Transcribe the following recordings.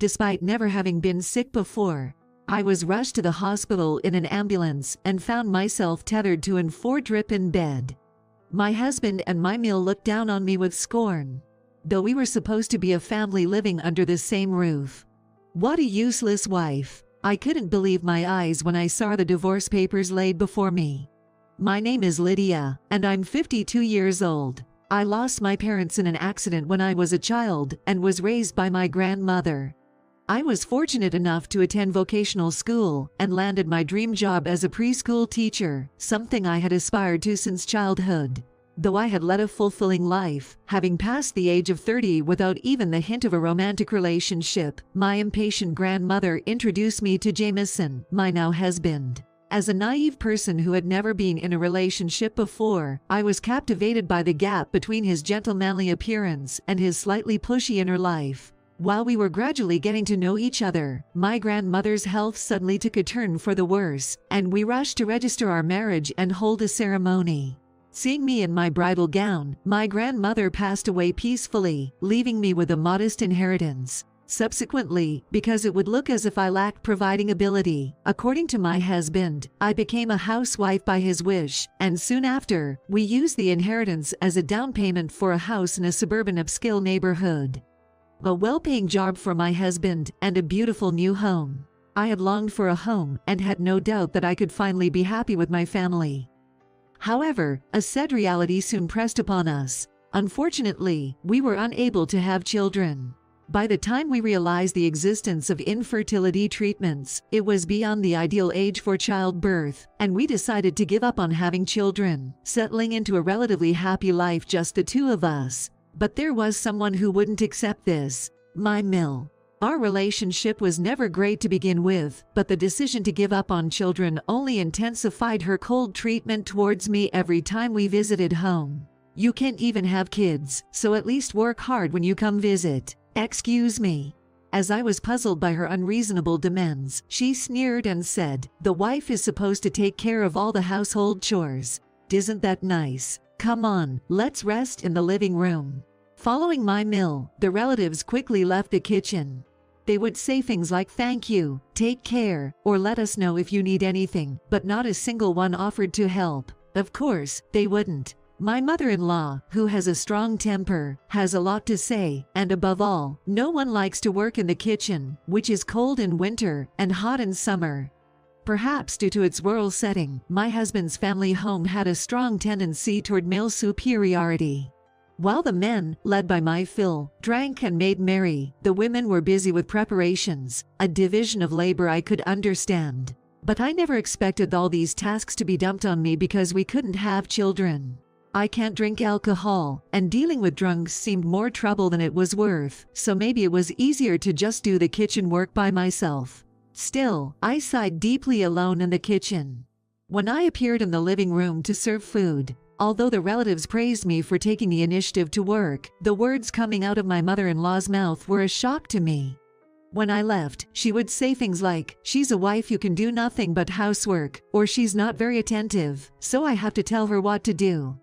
despite never having been sick before. I was rushed to the hospital in an ambulance and found myself tethered to an 4-drip in bed. My husband and my meal looked down on me with scorn, though we were supposed to be a family living under the same roof. What a useless wife. I couldn't believe my eyes when I saw the divorce papers laid before me. My name is Lydia, and I'm 52 years old. I lost my parents in an accident when I was a child and was raised by my grandmother. I was fortunate enough to attend vocational school and landed my dream job as a preschool teacher, something I had aspired to since childhood. Though I had led a fulfilling life, having passed the age of 30 without even the hint of a romantic relationship, my impatient grandmother introduced me to Jameson, my now husband. As a naive person who had never been in a relationship before, I was captivated by the gap between his gentlemanly appearance and his slightly pushy inner life. While we were gradually getting to know each other, my grandmother's health suddenly took a turn for the worse, and we rushed to register our marriage and hold a ceremony. Seeing me in my bridal gown, my grandmother passed away peacefully, leaving me with a modest inheritance. Subsequently, because it would look as if I lacked providing ability, according to my husband, I became a housewife by his wish, and soon after, we used the inheritance as a down payment for a house in a suburban upscale neighborhood. A well-paying job for my husband, and a beautiful new home. I had longed for a home and had no doubt that I could finally be happy with my family. However, a sad reality soon pressed upon us. Unfortunately, we were unable to have children. By the time we realized the existence of infertility treatments, it was beyond the ideal age for childbirth, and we decided to give up on having children, settling into a relatively happy life just the two of us. But there was someone who wouldn't accept this. My Mill. Our relationship was never great to begin with, but the decision to give up on children only intensified her cold treatment towards me every time we visited home. You can't even have kids, so at least work hard when you come visit. Excuse me. As I was puzzled by her unreasonable demands, she sneered and said, "The wife is supposed to take care of all the household chores. Isn't that nice? Come on, let's rest in the living room." Following my Mill, the relatives quickly left the kitchen. They would say things like "thank you," "take care," or "let us know if you need anything," but not a single one offered to help. Of course, they wouldn't. My mother-in-law, who has a strong temper, has a lot to say, and above all, no one likes to work in the kitchen, which is cold in winter and hot in summer. Perhaps due to its rural setting, my husband's family home had a strong tendency toward male superiority. While the men, led by my Phil, drank and made merry, the women were busy with preparations, a division of labor I could understand. But I never expected all these tasks to be dumped on me because we couldn't have children. I can't drink alcohol, and dealing with drunks seemed more trouble than it was worth, so maybe it was easier to just do the kitchen work by myself. Still, I sighed deeply alone in the kitchen. When I appeared in the living room to serve food, although the relatives praised me for taking the initiative to work, the words coming out of my mother-in-law's mouth were a shock to me. When I left, she would say things like, "She's a wife who can do nothing but housework," or "She's not very attentive, so I have to tell her what to do."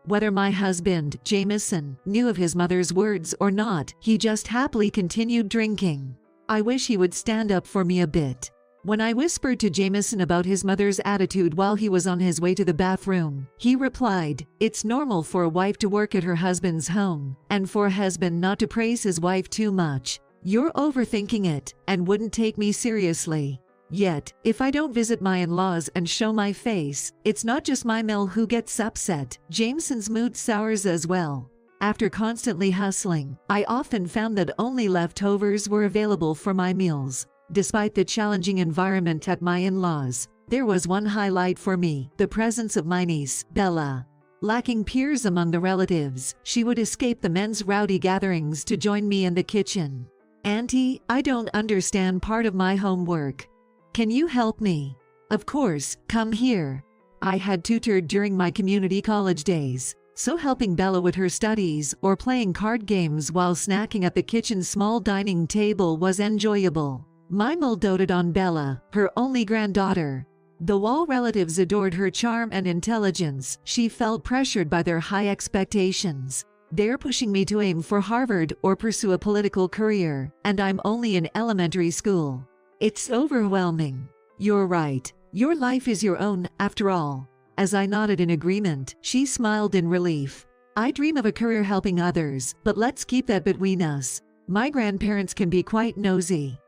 Whether my husband, Jameson, knew of his mother's words or not, he just happily continued drinking. I wish he would stand up for me a bit. When I whispered to Jameson about his mother's attitude while he was on his way to the bathroom, he replied, "It's normal for a wife to work at her husband's home, and for a husband not to praise his wife too much. You're overthinking it, and wouldn't take me seriously." Yet, if I don't visit my in-laws and show my face, it's not just my Mel who gets upset, Jameson's mood sours as well. After constantly hustling, I often found that only leftovers were available for my meals. Despite the challenging environment at my in-laws, there was one highlight for me, the presence of my niece, Bella. Lacking peers among the relatives, she would escape the men's rowdy gatherings to join me in the kitchen. "Auntie, I don't understand part of my homework. Can you help me?" "Of course, come here." I had tutored during my community college days, so helping Bella with her studies or playing card games while snacking at the kitchen's small dining table was enjoyable. Mimel doted on Bella, her only granddaughter. Though all relatives adored her charm and intelligence, she felt pressured by their high expectations. They're pushing me to aim for Harvard or pursue a political career, and I'm only in elementary school. It's overwhelming. You're right. Your life is your own, after all. As I nodded in agreement, she smiled in relief. I dream of a career helping others, but let's keep that between us. My grandparents can be quite nosy.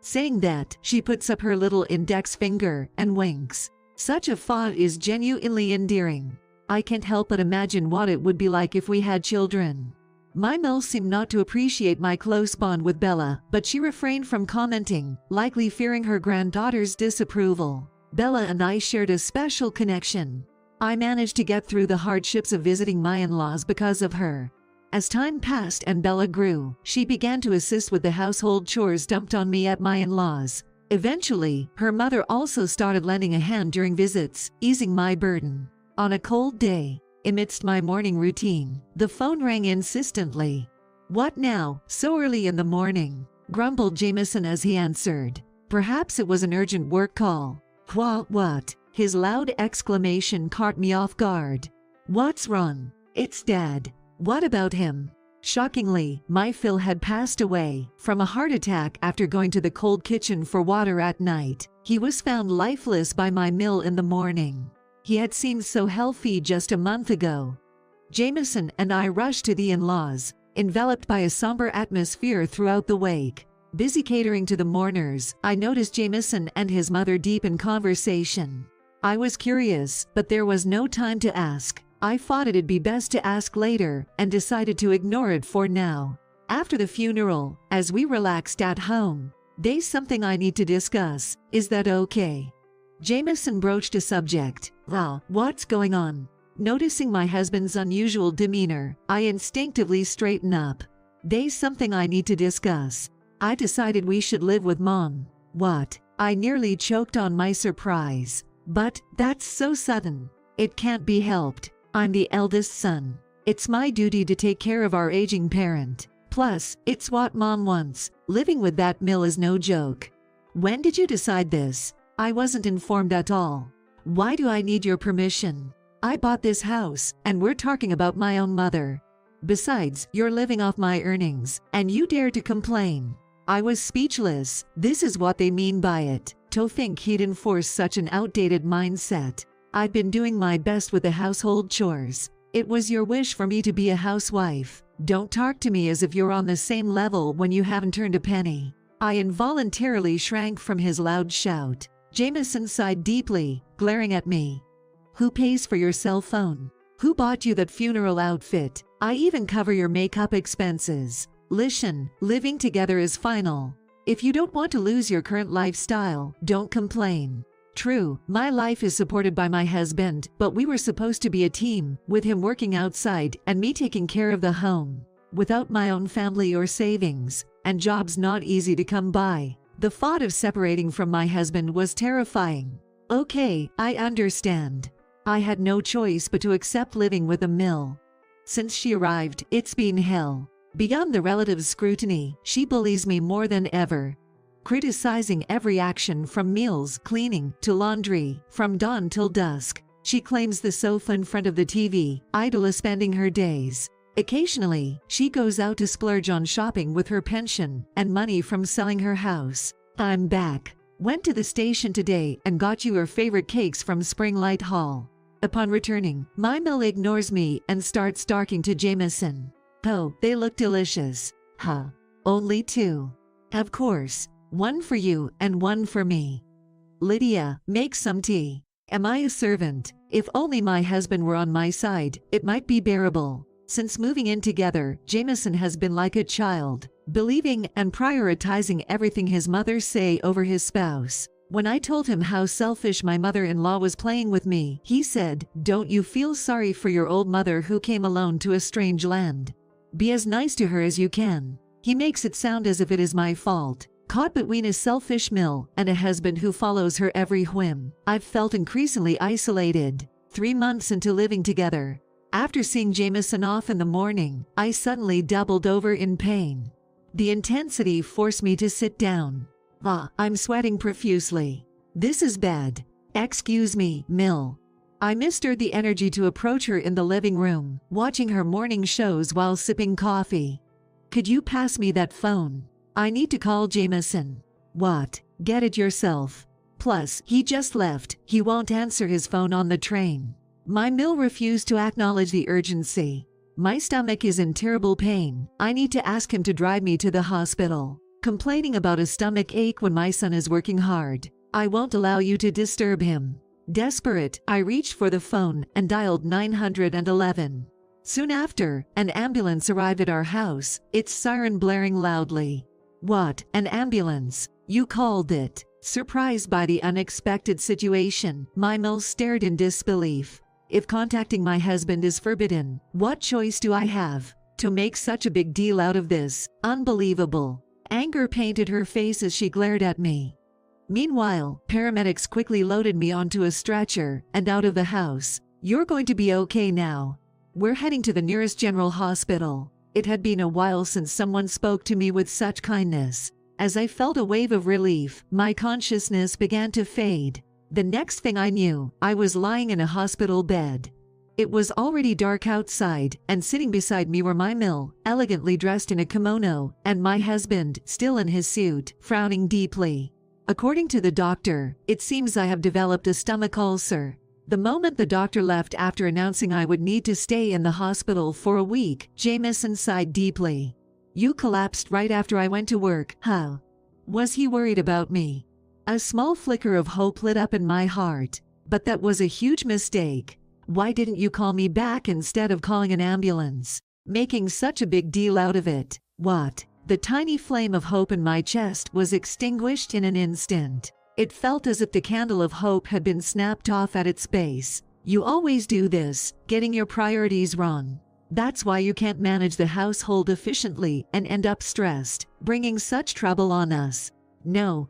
Saying that, she puts up her little index finger and winks. Such a thought is genuinely endearing. I can't help but imagine what it would be like if we had children. My Mel seemed not to appreciate my close bond with Bella, but she refrained from commenting, likely fearing her granddaughter's disapproval. Bella and I shared a special connection. I managed to get through the hardships of visiting my in-laws because of her. As time passed and Bella grew, she began to assist with the household chores dumped on me at my in-laws. Eventually, her mother also started lending a hand during visits, easing my burden. On a cold day, amidst my morning routine, the phone rang insistently. "What now, so early in the morning?" grumbled Jameson as he answered. Perhaps it was an urgent work call. What? His loud exclamation caught me off guard. "What's wrong?" "It's Dad." "What about him?" Shockingly, my Phil had passed away from a heart attack after going to the cold kitchen for water at night. He was found lifeless by my mill in the morning. He had seemed so healthy just a month ago. Jameson and I rushed to the in-laws, enveloped by a somber atmosphere throughout the wake. Busy catering to the mourners, I noticed Jameson and his mother deep in conversation. I was curious, but there was no time to ask. I thought it'd be best to ask later, and decided to ignore it for now. After the funeral, as we relaxed at home, "There's something I need to discuss, is that okay?" Jameson broached a subject. What's going on?" Noticing my husband's unusual demeanor, I instinctively straightened up. "There's something I need to discuss. I decided we should live with Mom." "What?" I nearly choked on my surprise. "But that's so sudden." "It can't be helped. I'm the eldest son. It's my duty to take care of our aging parent. Plus, it's what Mom wants. Living with that mill is no joke." "When did you decide this?" "I wasn't informed at all." "Why do I need your permission? I bought this house, and we're talking about my own mother. Besides, you're living off my earnings, and you dare to complain." I was speechless. This is what they mean by it. To think he'd enforce such an outdated mindset. "I've been doing my best with the household chores. It was your wish for me to be a housewife. Don't talk to me as if you're on the same level when you haven't earned a penny." I involuntarily shrank from his loud shout. Jameson sighed deeply, glaring at me. "Who pays for your cell phone? Who bought you that funeral outfit? I even cover your makeup expenses. Listen, living together is final. If you don't want to lose your current lifestyle, don't complain. True, my life is supported by my husband, but we were supposed to be a team, with him working outside and me taking care of the home. Without my own family or savings, and jobs not easy to come by, the thought of separating from my husband was terrifying." "Okay, I understand." I had no choice but to accept living with a mill. Since she arrived, it's been hell. Beyond the relative scrutiny, she bullies me more than ever. Criticizing every action from meals, cleaning, to laundry, from dawn till dusk. She claims the sofa in front of the TV, idle is spending her days. Occasionally, she goes out to splurge on shopping with her pension and money from selling her house. "I'm back. Went to the station today and got you your favorite cakes from Springlight Hall." Upon returning, my Mill ignores me and starts talking to Jameson. "Oh, they look delicious." "Huh. Only 2. "Of course. 1 for you and 1 for me." "Lydia, make some tea." Am I a servant? If only my husband were on my side, it might be bearable. Since moving in together, Jameson has been like a child, believing and prioritizing everything his mother say over his spouse. When I told him how selfish my mother-in-law was playing with me, he said, "Don't you feel sorry for your old mother who came alone to a strange land? Be as nice to her as you can." He makes it sound as if it is my fault. Caught between a selfish mill and a husband who follows her every whim, I've felt increasingly isolated. 3 months into living together, after seeing Jameson off in the morning, I suddenly doubled over in pain. The intensity forced me to sit down. I'm sweating profusely. This is bad. "Excuse me, Mill." I mustered the energy to approach her in the living room, watching her morning shows while sipping coffee. "Could you pass me that phone? I need to call Jameson." "What? Get it yourself. Plus, he just left, he won't answer his phone on the train." My mill refused to acknowledge the urgency. "My stomach is in terrible pain. I need to ask him to drive me to the hospital. Complaining about a stomach ache when my son is working hard. I won't allow you to disturb him." Desperate, I reached for the phone and dialed 911. Soon after, an ambulance arrived at our house, its siren blaring loudly. "What, an ambulance? You called it?" Surprised by the unexpected situation, my mill stared in disbelief. If contacting my husband is forbidden, what choice do I have? To make such a big deal out of this, unbelievable. Anger painted her face as she glared at me. Meanwhile, paramedics quickly loaded me onto a stretcher and out of the house. "You're going to be okay now. We're heading to the nearest general hospital." It had been a while since someone spoke to me with such kindness. As I felt a wave of relief, my consciousness began to fade. The next thing I knew, I was lying in a hospital bed. It was already dark outside, and sitting beside me were my mill, elegantly dressed in a kimono, and my husband, still in his suit, frowning deeply. "According to the doctor, it seems I have developed a stomach ulcer." The moment the doctor left after announcing I would need to stay in the hospital for a week, Jameson sighed deeply. "You collapsed right after I went to work, huh?" Was he worried about me? A small flicker of hope lit up in my heart. But that was a huge mistake. Why didn't you call me back instead of calling an ambulance? Making such a big deal out of it. What? The tiny flame of hope in my chest was extinguished in an instant. It felt as if the candle of hope had been snapped off at its base. "You always do this, getting your priorities wrong. That's why you can't manage the household efficiently and end up stressed, bringing such trouble on us." No.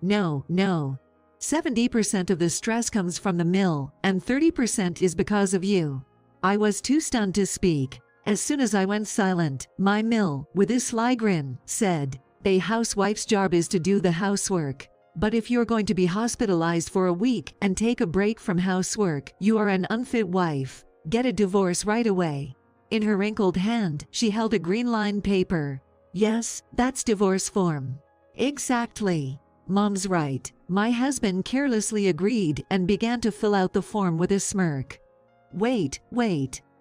70% of the stress comes from the mill, and 30% is because of you. I was too stunned to speak. As soon as I went silent, my mill, with a sly grin, said, "A housewife's job is to do the housework. But if you're going to be hospitalized for a week and take a break from housework, you are an unfit wife. Get a divorce right away." In her wrinkled hand, she held a green-lined paper. "Yes, that's divorce form." "Exactly. Mom's right." My husband carelessly agreed and began to fill out the form with a smirk. Wait.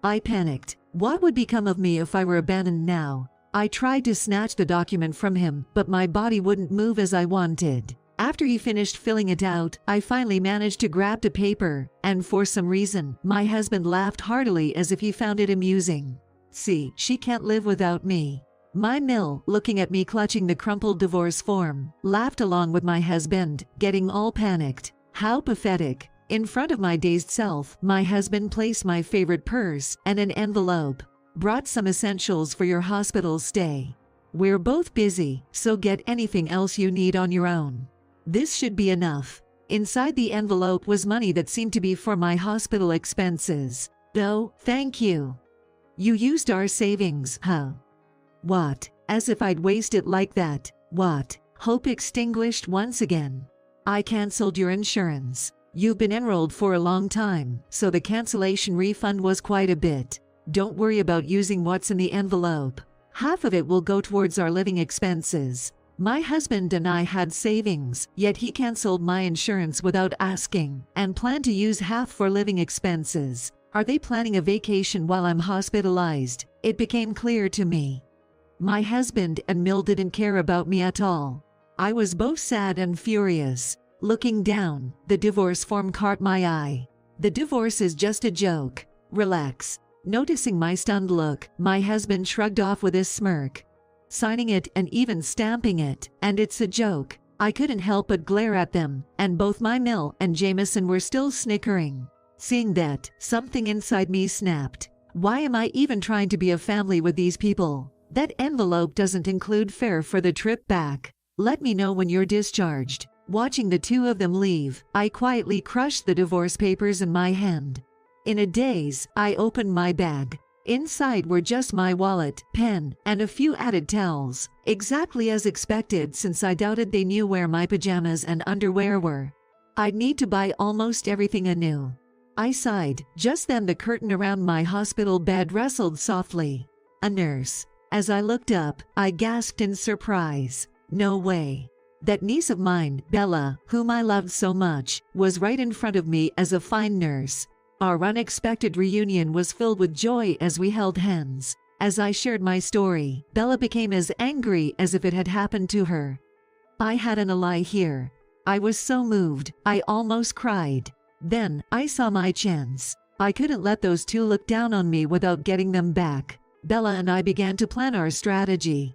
I panicked. What would become of me if I were abandoned now? I tried to snatch the document from him, but my body wouldn't move as I wanted. After he finished filling it out, I finally managed to grab the paper, and for some reason, my husband laughed heartily as if he found it amusing. "See, she can't live without me." My mill, looking at me clutching the crumpled divorce form, laughed along with my husband, getting all panicked. How pathetic. In front of my dazed self, my husband placed my favorite purse and an envelope. "Brought some essentials for your hospital stay. We're both busy, so get anything else you need on your own. This should be enough." Inside the envelope was money that seemed to be for my hospital expenses. "Oh, thank you. You used our savings, huh?" What? As if I'd waste it like that. What? Hope extinguished once again. "I canceled your insurance. You've been enrolled for a long time, so the cancellation refund was quite a bit. Don't worry about using what's in the envelope. Half of it will go towards our living expenses." My husband and I had savings, yet he canceled my insurance without asking, and planned to use half for living expenses. Are they planning a vacation while I'm hospitalized? It became clear to me. My husband and Mill didn't care about me at all. I was both sad and furious. Looking down, the divorce form caught my eye. "The divorce is just a joke. Relax." Noticing my stunned look, my husband shrugged off with a smirk. Signing it and even stamping it, "And it's a joke." I couldn't help but glare at them, and both my Mill and Jameson were still snickering. Seeing that, something inside me snapped. Why am I even trying to be a family with these people? That envelope doesn't include fare for the trip back. Let me know when you're discharged. Watching the two of them leave, I quietly crushed the divorce papers in my hand. In a daze, I opened my bag. Inside were just my wallet, pen, and a few added towels, exactly as expected since I doubted they knew where my pajamas and underwear were. I'd need to buy almost everything anew. I sighed. Just then the curtain around my hospital bed rustled softly. A nurse. As I looked up, I gasped in surprise. No way. That niece of mine, Bella, whom I loved so much, was right in front of me as a fine nurse. Our unexpected reunion was filled with joy as we held hands. As I shared my story, Bella became as angry as if it had happened to her. I had an ally here. I was so moved, I almost cried. Then, I saw my chance. I couldn't let those two look down on me without getting them back. Bella and I began to plan our strategy.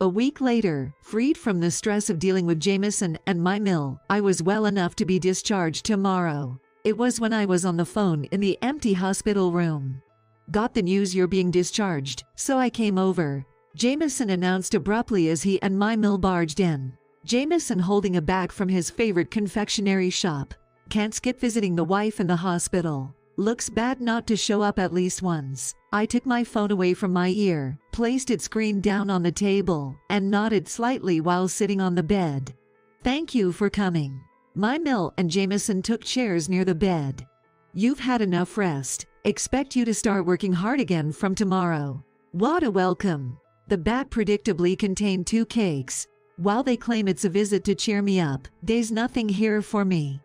A week later, freed from the stress of dealing with Jameson and my mill, I was well enough to be discharged tomorrow. It was when I was on the phone in the empty hospital room. Got the news you're being discharged, so I came over. Jameson announced abruptly as he and my mill barged in. Jameson holding a bag from his favorite confectionery shop. Can't skip visiting the wife in the hospital. Looks bad not to show up at least once. I took my phone away from my ear, placed its screen down on the table, and nodded slightly while sitting on the bed. Thank you for coming. My mill and Jameson took chairs near the bed. You've had enough rest. Expect you to start working hard again from tomorrow. What a welcome. The bag predictably contained 2 cakes. While they claim it's a visit to cheer me up, there's nothing here for me.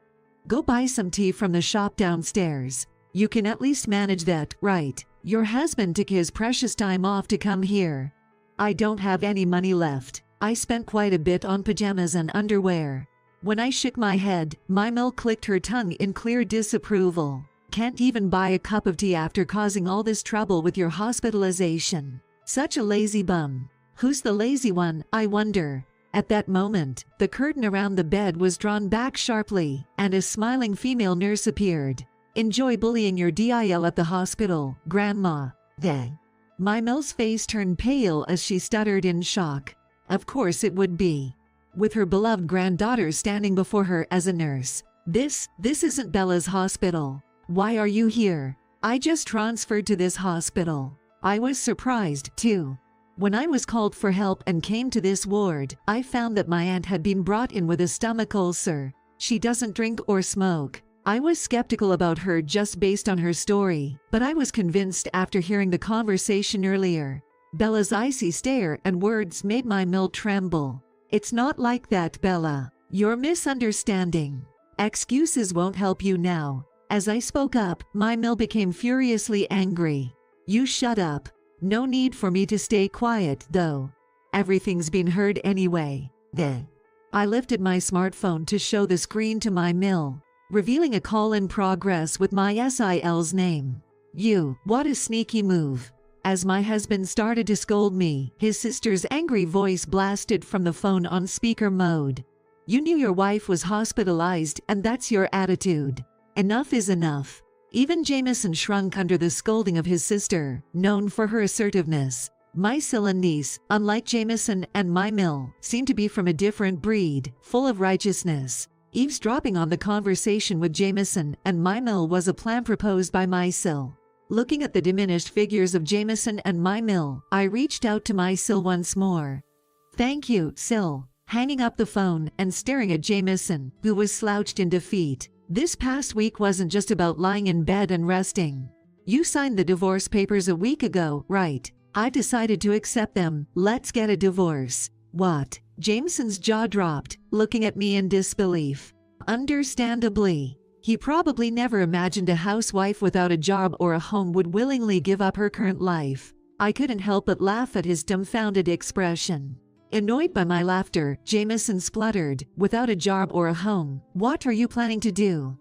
Go buy some tea from the shop downstairs. You can at least manage that, right? Your husband took his precious time off to come here. I don't have any money left. I spent quite a bit on pajamas and underwear. When I shook my head, my mill clicked her tongue in clear disapproval. Can't even buy a cup of tea after causing all this trouble with your hospitalization. Such a lazy bum. Who's the lazy one, I wonder? At that moment, the curtain around the bed was drawn back sharply, and a smiling female nurse appeared. Enjoy bullying your DIL at the hospital, Grandma. Then, my mill's face turned pale as she stuttered in shock. Of course it would be. With her beloved granddaughter standing before her as a nurse. This isn't Bella's hospital. Why are you here? I just transferred to this hospital. I was surprised, too. When I was called for help and came to this ward, I found that my aunt had been brought in with a stomach ulcer. She doesn't drink or smoke. I was skeptical about her just based on her story, but I was convinced after hearing the conversation earlier. Bella's icy stare and words made my mill tremble. It's not like that, Bella. You're misunderstanding. Excuses won't help you now. As I spoke up, my mill became furiously angry. You shut up. No need for me to stay quiet, though. Everything's been heard anyway. Then, I lifted my smartphone to show the screen to my mill, revealing a call in progress with my SIL's name. What a sneaky move. As my husband started to scold me, his sister's angry voice blasted from the phone on speaker mode. You knew your wife was hospitalized and that's your attitude. Enough is enough. Even Jameson shrunk under the scolding of his sister, known for her assertiveness. My Scylla niece, unlike Jameson and my mill, seemed to be from a different breed, full of righteousness. Eavesdropping on the conversation with Jameson and my mill was a plan proposed by my Syl. Looking at the diminished figures of Jameson and my mill, I reached out to my Syl once more. Thank you, Syl. Hanging up the phone and staring at Jameson, who was slouched in defeat. This past week wasn't just about lying in bed and resting. You signed the divorce papers a week ago, right? I decided to accept them. Let's get a divorce. What? Jameson's jaw dropped, looking at me in disbelief. Understandably. He probably never imagined a housewife without a job or a home would willingly give up her current life. I couldn't help but laugh at his dumbfounded expression. Annoyed by my laughter, Jameson spluttered, without a job or a home, what are you planning to do?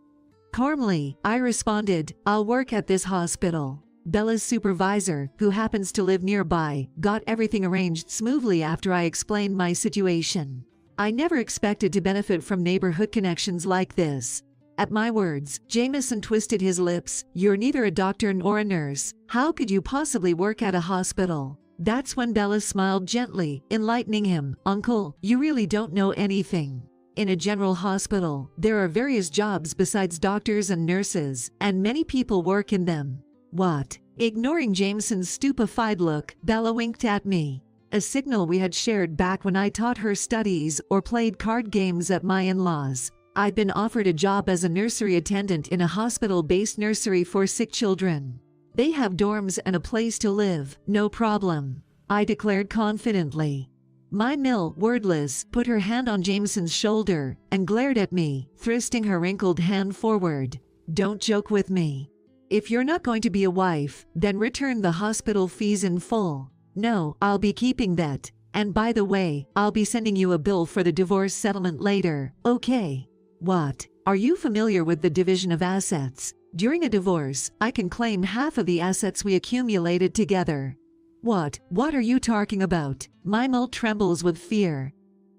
Calmly, I responded, I'll work at this hospital. Bella's supervisor, who happens to live nearby, got everything arranged smoothly after I explained my situation. I never expected to benefit from neighborhood connections like this. At my words, Jameson twisted his lips. You're neither a doctor nor a nurse. How could you possibly work at a hospital? That's when Bella smiled gently, enlightening him. Uncle, you really don't know anything. In a general hospital, there are various jobs besides doctors and nurses, and many people work in them. What? Ignoring Jameson's stupefied look, Bella winked at me. A signal we had shared back when I taught her studies or played card games at my in-laws. I'd been offered a job as a nursery attendant in a hospital-based nursery for sick children. They have dorms and a place to live, no problem, I declared confidently. My Mill, wordless, put her hand on Jameson's shoulder and glared at me, thrusting her wrinkled hand forward. Don't joke with me. If you're not going to be a wife, then return the hospital fees in full. No, I'll be keeping that. And by the way, I'll be sending you a bill for the divorce settlement later, okay? What? Are you familiar with the division of assets? During a divorce, I can claim half of the assets we accumulated together. What are you talking about? My Mill trembles with fear.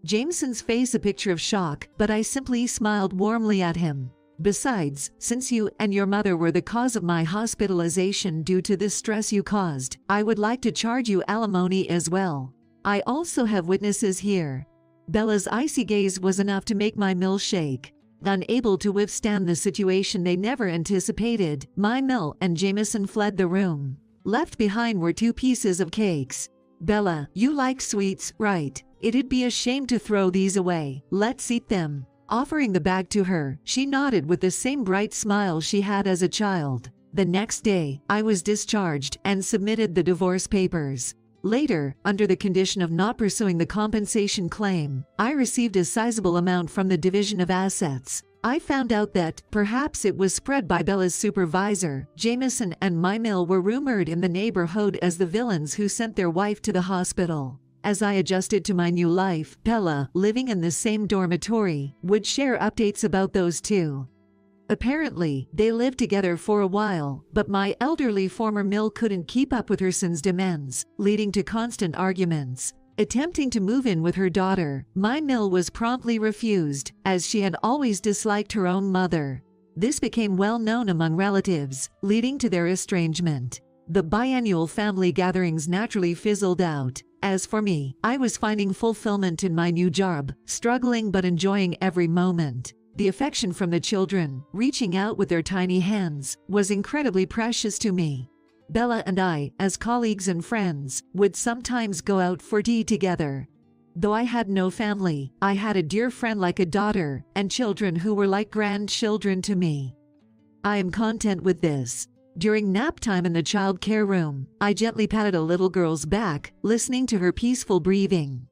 Jameson's face a picture of shock, but I simply smiled warmly at him. Besides, since you and your mother were the cause of my hospitalization due to the stress you caused, I would like to charge you alimony as well. I also have witnesses here. Bella's icy gaze was enough to make my Mill shake. Unable to withstand the situation they never anticipated, my Mill and Jameson fled the room. Left behind were 2 pieces of cakes. Bella, you like sweets, right? It'd be a shame to throw these away. Let's eat them. Offering the bag to her, she nodded with the same bright smile she had as a child. The next day, I was discharged and submitted the divorce papers. Later, under the condition of not pursuing the compensation claim, I received a sizable amount from the division of assets. I found out that, perhaps it was spread by Bella's supervisor, Jameson and my Mill were rumored in the neighborhood as the villains who sent their wife to the hospital. As I adjusted to my new life, Bella, living in the same dormitory, would share updates about those two. Apparently, they lived together for a while, but my elderly former Mill couldn't keep up with her son's demands, leading to constant arguments. Attempting to move in with her daughter, my Mill was promptly refused, as she had always disliked her own mother. This became well known among relatives, leading to their estrangement. The biannual family gatherings naturally fizzled out. As for me, I was finding fulfillment in my new job, struggling but enjoying every moment. The affection from the children, reaching out with their tiny hands, was incredibly precious to me. Bella and I, as colleagues and friends, would sometimes go out for tea together. Though I had no family, I had a dear friend like a daughter, and children who were like grandchildren to me. I am content with this. During nap time in the child care room, I gently patted a little girl's back, listening to her peaceful breathing.